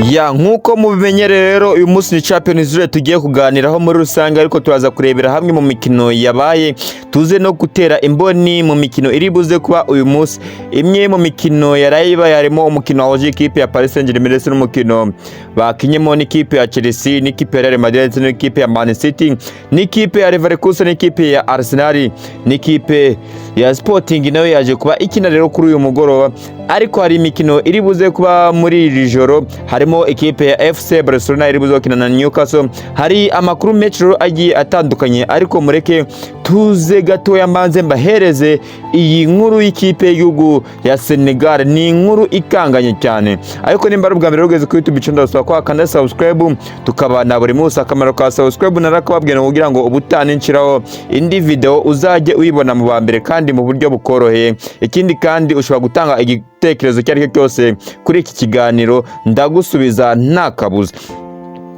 Nkuko mubimenyere rero uyu munsi ni Champions League tugiye kuganiraho muri rusange, ariko turaza kurebera hamwe mu mikino yabaye, tuze no gutera imboni mu mikino iri buze kuba uyu munsi. Imwe mu mikino yarayiba yarimo umukino wahuje ikipe ya Paris Saint-Germain ndetse n'umukino bakinyemo n'ikipe ya Chelsea n'ikipe ya Real Madrid ndetse n'ikipe ya Man City n'ikipe ya Leverkusen n'ikipe ya Arsenal n'ikipe ya Sporting nayo yaje kuba ikina rero kuri uyu mugoroba. Ariko hari imikino iri buze kuba muri iri joro, harimo ikipe ya FC Barcelona iri buze gukina na Newcastle. Hari amakuru menshi agiye atandukanye, ariko mureke tuze gatoya mbanze mbahereze iyi nkuru y'ikipe y'igihugu ya Senegal. Ni inkuru ikanganye cyane, ariko nimba ari ubwa mbere ugeze kuri YouTube channel usaba kwakanda subscribe, tukabana buri munsi. Akamaro ka subscribe narakababwira kugira ngo ubutane nshiraho indi video uzajye uyibona mu ba mbere kandi mu buryo bukoroheye. Ikindi kandi ushobora gutanga igitekerezo cyari cyo cyose kuri iki kiganiro, ndagusubiza nta kabuza.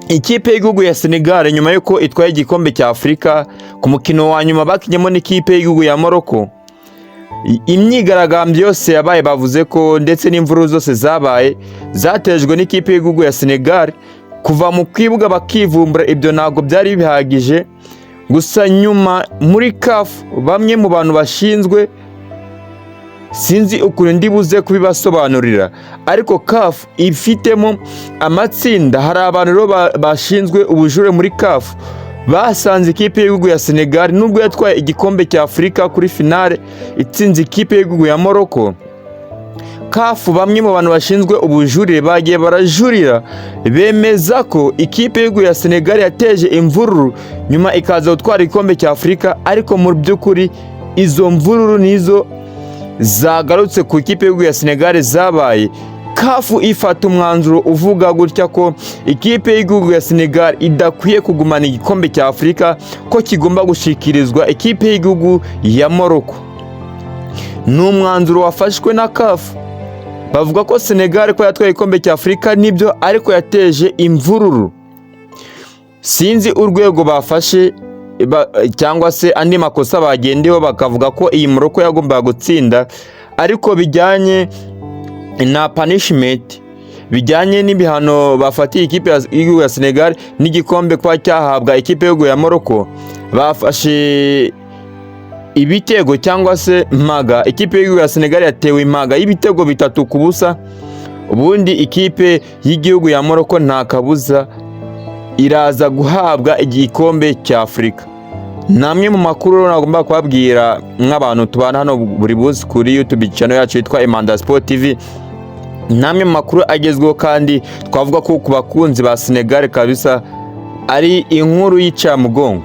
Ikipe y'igihugu ya Senegal nyuma yuko itwaye igikombe cya Afrika ku mukino wa nyuma bakinyemo n'ikipe y'igihugu ya Morocco, imyigaragambyo yose yabaye bavuze ko ndetse n'imvuru zose zabaye zatejwe n'ikipe y'igihugu ya Senegal. Kuva mu kwibuga bakivumbura ibyo ntabwo byari bihagije, gusa nyuma muri CAF bamwe mu bantu bashinzwe, sinzi ukuntu ndibuze kubibasobanurira, ariko CAF ifitemo amatsinda. Hari abantu rero bashinzwe ubujure muri CAF basanze ikipe y'igihugu ya Senegal nubwo yatwaye igikombe cya Afrika kuri finale itsinze ikipe y'igihugu ya Morocco. CAF bamwe mu bantu bashinzwe ubujurire bagiye barajurira, bemeza ko ikipe y'igihugu ya Senegal yateje imvururu nyuma ikaza gutwara igikombe cya Afrika, ariko mu by'ukuri izo mvururu nizo zagarutse ku ikipe y'igihugu ya Senegal zabaye. CAF ifata umwanzuro uvuga gutya ko ikipe y'igihugu ya Senegal idakwiye kugumana igikombe cya Afrika, ko kigomba gushikirizwa ikipe y'igihugu ya Morocco. Ni umwanzuro wafashwe na CAF. Bavuga ko Senegal ko yatwaye igikombe cya Afrika nibyo, ariko yateje imvururu. Sinzi urwego bafashe cyangwa se andi makosa bagendeho bakavuga ko iyi Morocco yagombaga gutsinda, ariko bijyanye na punishment, bijyanye n'ibihano bafatiye ikipe y'igihugu ya Senegal n'igikombe kwa cyahabwa ikipe y'igihugu ya Morocco, bafashe ibitego cyangwa se maga. Ikipe y'igihugu ya Senegal yatewe impaga y'ibitego 3-0. Ubundi ikipe y'igihugu ya Morocco nta kabuza iraza guhabwa igikombe cya Afrika. Namwe mu makuru nagomba kubabwira nk'abantu tubana hano buri buzi kuri YouTube channel yacu yitwa Imanda Sport TV. Namwe mu makuru agezweho kandi twavuga ko ku bakunzi ba Senegal kabisa ari inkuru y'icyamugongo.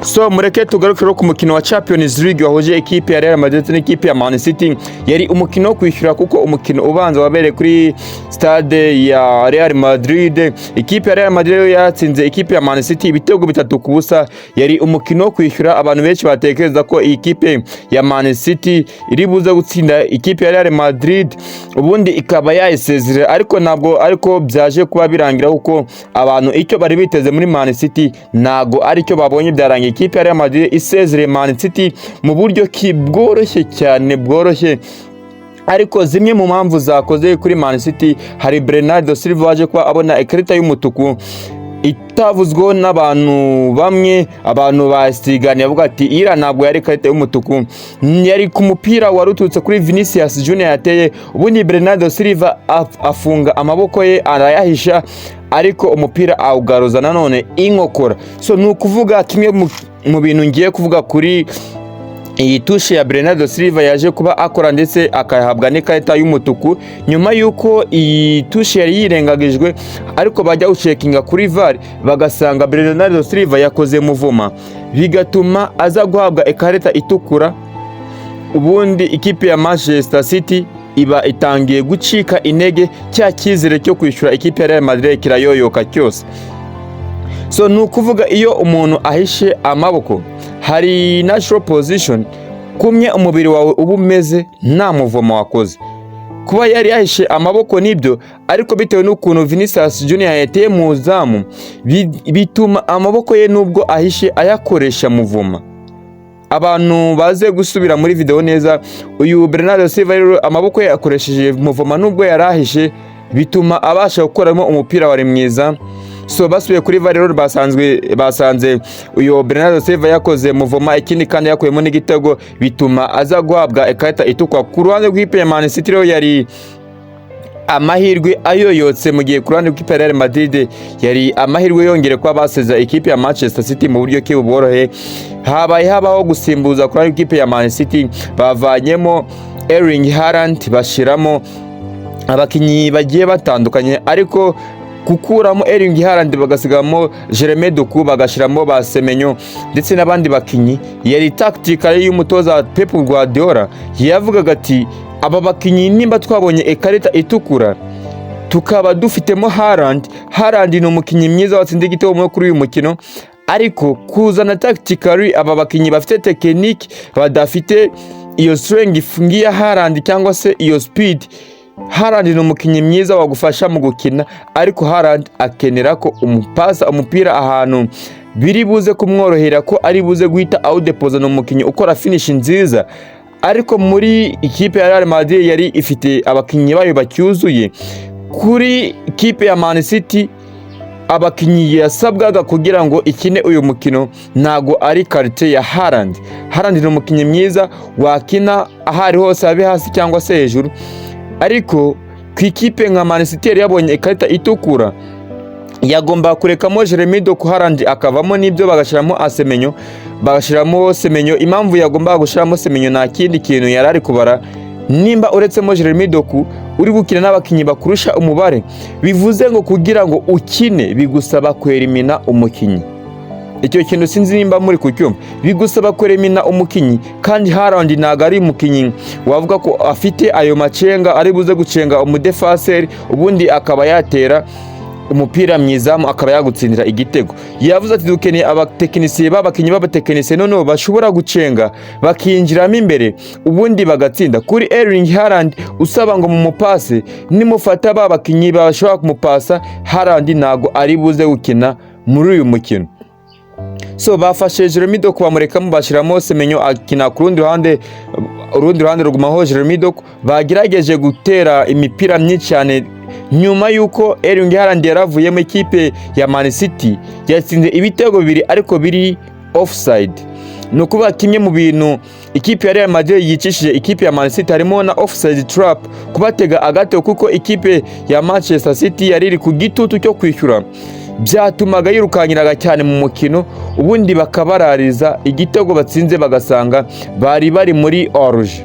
So mureke tugaruke ku mukino wa Champions League wahuje ikipe ya Real Madrid n'ikipe ya Man City. Yari umukino wo kwishyura kuko umukino ubanza wabereye kuri stade ya Real Madrid. Ikipe ya Real Madrid yatsinze ikipe ya Man City ibitego 3-0. Yari umukino wo kwishyura. Abantu benshi batekereza ko iyi kipe ya Man City iri buze gutsinda ikipe ya Real Madrid ubundi ikaba yayisezerera, ariko ntabwo ariko byaje kuba birangira kuko abantu icyo bari biteze muri Man City ntabwo ari cyo babonye byarangiye. Ikipe ya Real Madrid isezereye Man City mu buryo bworoshye cyane, bworoshye. Ariko zimwe mu mpamvu zakoze kuri Man City, hari Bernardo Silva waje kuba abona ikarita y'umutuku itavuzweho n'abantu bamwe. Abantu basiganiye bavuga ati ira ntabwo yari ikarita y'umutuku, yari ku mupira warututse kuri Vinicius Junior yateye. Ubundi Bernardo Silva afunga amaboko ye arayahisha, ariko umupira awugaruza nanone inkokora. So nukuvuga kimwe mu bintu ngiye kuvuga kuri iyi tushe ya Bernardo Silva yaje kuba akora ndetse akahabwa n'ikarita y'umutuku nyuma yuko iyi tushe yari yirengagijwe, ariko bajya gucekinga kuri VAR bagasanga Bernardo Silva yakoze muvuma, bigatuma aza guhabwa ikarita itukura. Ubundi ikipe ya Manchester City iba itangiye gucika intege, cya cyizere cyo kwishyura ikipe ya Real Madrid kirayoyoka cyose. So nukuvuga iyo umuntu ahishe amaboko, hari natural position kumye umubiri wawe uba umeze nta muvomo wakoze. Kuba yari yahishe amaboko nibyo, ariko bitewe n'ukuntu Vinicius Junior yateye mu zamu bituma amaboko ye nubwo ahishe ayakoresha muvoma. Abantu baze gusubira muri video neza, uyu Bernardo Silva rero amaboko ye akoresheje muvoma nubwo yarahishe, bituma abasha gukoramo umupira wari mwiza. So basubiye kuri VAR basanze uyo Bernardo Silva yakoze muvoma, ikindi kandi yakuyemo n'igitego bituma aza guhabwa ikarita itukwa. Ku ruhande rw'ikipe ya Man City rero yari amahirwe ayoyotse, mu gihe ku ruhande rw'ikipe ya Real Madrid yari amahirwe yongere kuba baseza ikipe ya Manchester City mu buryo bworohe. Habaho gusimbuza ku ruhande rw'ikipe ya Man City, bavanyemo Erling Haaland bashiramo abakinyi bagiye batandukanye, ariko gukuramo Erling Haaland bagasigamo Jeremy Doku bagashiramo ba Semenyo ndetse n'abandi bakinyi yari tactical y'umutoza Pep Guardiola. Yavugaga ati aba bakinyi nimba twabonye ikarita itukura tukaba dufitemo Haaland ni umukinyi mwiza watsinze igitego kuri uyu mukino, ariko kuzana tactically aba bakinyi bafite technique badafite iyo strength ngiya Haaland cyangwa se iyo speed. Haaland ni umukinyi mwiza wagufasha mu gukina, ariko Haaland akenera ko umupasa umupira ahantu biri buze kumworohera ko ari buze guhita awudepoza, n'umukinyi ukora finish nziza. Ariko muri ikipe ya Real Madrid yari ifite abakinyi bayo bacyuzuye. Kuri ikipe ya Man City abakinyi yasabwaga kugira ngo ikine uyu mukino ntago ari karite ya Haaland. Haaland ni umukinyi mwiza wakina ahari hose, abe hasi cyangwa se hejuru, ariko ku ikipe nka Man City yari yabonye ikarita itukura yagomba kurekamo Jeremy Doku, Haaland akavamo, n'ibyo bagashiramo Semenyo. Impamvu yagomba gushiramo Semenyo nta kindi kintu yari ari kubara, nimba uretsemo Jeremy Doku uri gukina n'abakinyi bakurusha umubare, bivuze ngo kugira ngo ukine bigusaba kwerimina umukinyi. Icyo kintu sinzi nimba muri kucyumva, bigusaba kwerimina umukinyi, kandi Haaland ntago ari umukinyi wavuga ko afite ayo macenga ari buze gucenga umudefenseri ubundi akaba yatera umupira mwizamu akaba yagutsindira igitego. Yavuze ati dukeneye abatekinisiye b'abakinyi b'abatekinisiye noneho bashobora gucenga bakinjiramo imbere ubundi bagatsinda. Kuri Erling Haaland usaba ngo mu mupase nimufata b'abakinyi bashobora kumupasa, Haaland ntago ari buze gukina muri uyu mukino. So bafashe Jeremy Doku bamurekamo bashiramo Semenyo akina ku rundi ruhande rugumaho Jeremy Doku. Bagerageje gutera imipira myinshi cyane nyuma yuko Erling Haaland yaravuye mu ikipe ya Man City, yatsinze ibitego bibiri ariko biri offside. No kuba kimwe mu bintu ikipe ya Real Madrid yicishije ikipe ya Man City harimo na offside trap, kubatega agatego, kuko ikipe ya Manchester City yari iri ku gitutu cyo kwishyura, byatumaga yirukanyiraga cyane mu mukino, ubundi bakabarariza igitego batsinze bagasanga bari muri oruje.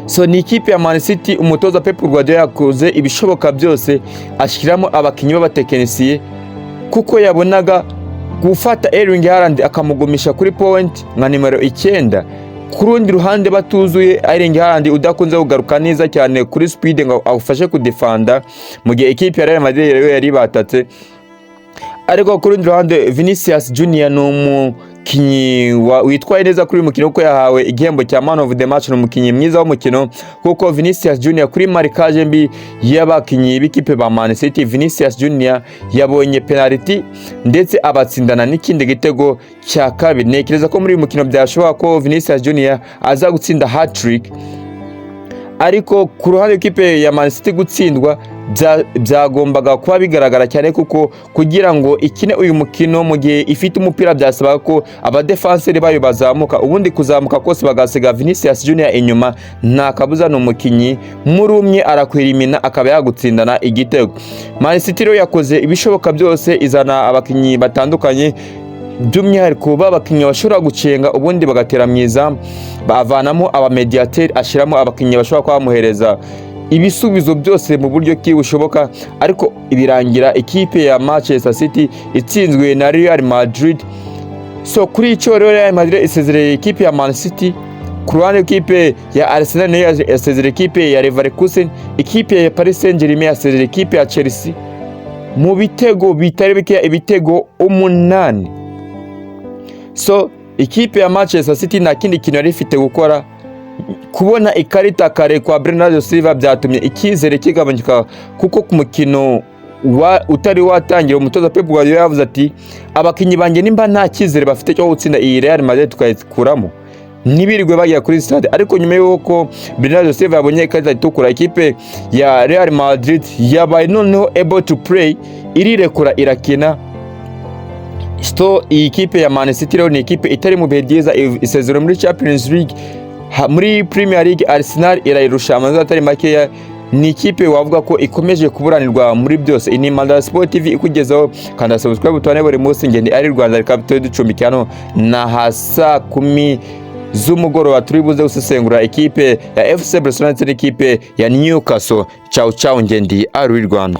So ni ikipe ya Man City umutoza Pep Guardiola yakoze ibishoboka byose ashiramo abakinyi b'abatekinisiye, kuko yabonaga gufata Erling Haaland akamugumisha kuri point nka nimero 9, ku rundi ruhande batuzuye Erling Haaland udakunze kugaruka neza cyane kuri speed ngo awufashe kudefanda, mu gihe ikipe ya Real Madrid yari batatse. Ariko ku rundi ruhande Vinicius Junior ni umukinyi witwaye neza kuri mukino, kuko yahawe igihembo cya Man of the Match, ni umukinyi mwiza w'umukino, kuko Vinicius Junior kuri marikage mbi y'abakinyi b'ikipe ba Man City, Vinicius Junior yabonye penalty ndetse abatsindana n'ikindi gitego cya kabiri. Nekereza ko muri uyu mukino byashoboka ko Vinicius Junior aza gutsinda hat-trick, ariko ku ruhande rw'ikipe ya Man City gutsindwa byagombaga kuba bigaragara cyane, kuko kugira ngo ikine uyu mukino mu gihe ifite umupira byasaba ko abadefenseri bayo bazamuka, ubundi kuzamuka kose bagasiga Vinicius Junior inyuma. Nta kabuza ni umukinyi muri umwe arakwirimina akaba yagutsindana igitego. Man City rero yakoze ibishoboka byose, izana abakinyi batandukanye, by'umwihariko b'abakinyi bashobora gucenga ubundi bagatera mwiza, bavanamo abamediateri ashiramo abakinyi bashobora kwamuhereza ibisubizo byose mu buryo bushoboka. Ariko ibirangira ikipe ya Manchester City itsinzwe na Real Madrid. So kuri icyo rero Real Madrid isezereye ikipe ya Man City, ku ruhande rw'ikipe ya Arsenal nayo yasezereye ikipe ya Leverkusen, ikipe ya Paris Saint-Germain yasezereye ikipe ya Chelsea mu bitego bitari bike, ibitego 8. So ikipe ya Manchester City nta kindi kintu yari ifite gukora. Kubona ikarita kare kwa Bernardo Silva byatumye icyizere kigabanyuka, kuko ku mukino utari watangira umutoza Pep Guardiola yavuze ati abakinyi banjye nimba nta cyizere bafite cyo gutsinda iyi Real Madrid tukayikuramo, ntibirirwe bajya kuri stade. Ariko nyuma y'uko Bernardo Silva yabonye ikarita itukura, ikipe ya Real Madrid yabaye noneho able to play, irirekura irakina. Iyi kipe ya Man City rero ni ikipe itari mu bihe byiza, isezero muri Champions League, muri Premier League Arsenal irayirusha amanota atari makeya. Ni ikipe wavuga ko ikomeje kuburanirwa muri byose. Ini Mandela Sport TV ikugezaho, kanda subscribe tubane buri munsi. Ngende ari Rwanda Rikabito ducumbikano na hasa 10 z'umugoroba turi buze gusesengura ikipe ya FC Barcelona ndetse n'ikipe ya Newcastle. Ciao ciao, ngendi ari Rwanda.